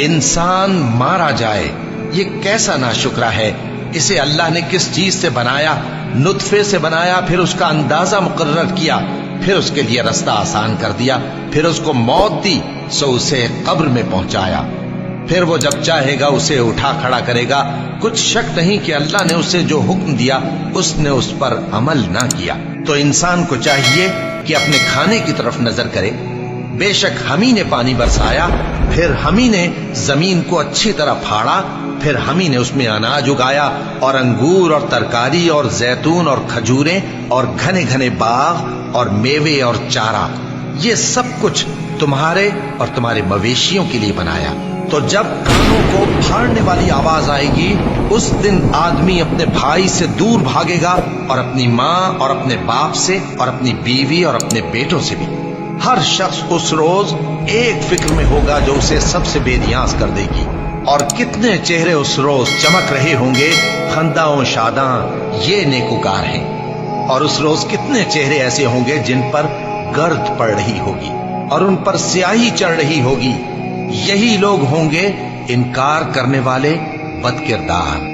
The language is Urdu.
انسان مارا جائے، یہ کیسا ناشکرا ہے۔ اسے اللہ نے کس چیز سے بنایا؟ نطفے سے بنایا، پھر اس کا اندازہ مقرر کیا، پھر اس کے لیے رستہ آسان کر دیا، پھر اس کو موت دی سو اسے قبر میں پہنچایا، پھر وہ جب چاہے گا اسے اٹھا کھڑا کرے گا۔ کچھ شک نہیں کہ اللہ نے اسے جو حکم دیا اس نے اس پر عمل نہ کیا۔ تو انسان کو چاہیے کہ اپنے کھانے کی طرف نظر کرے۔ بے شک ہم ہی نے پانی برسایا، پھر ہم ہی نے زمین کو اچھی طرح پھاڑا، پھر ہم ہی نے اس میں اناج اگایا اور انگور اور ترکاری اور زیتون اور کھجوریں اور گھنے گھنے باغ اور میوے اور چارہ، یہ سب کچھ تمہارے اور تمہارے مویشیوں کے لیے بنایا۔ تو جب کانوں کو پھاڑنے والی آواز آئے گی، اس دن آدمی اپنے بھائی سے دور بھاگے گا، اور اپنی ماں اور اپنے باپ سے اور اپنی بیوی اور اپنے بیٹوں سے بھی۔ ہر شخص اس روز ایک فکر میں ہوگا جو اسے سب سے بے نیاز کر دے گی۔ اور کتنے چہرے اس روز چمک رہے ہوں گے، خنداں و شاداں، یہ نیکوکار ہیں۔ اور اس روز کتنے چہرے ایسے ہوں گے جن پر گرد پڑ رہی ہوگی اور ان پر سیاہی چڑھ رہی ہوگی، یہی لوگ ہوں گے انکار کرنے والے بد کردار۔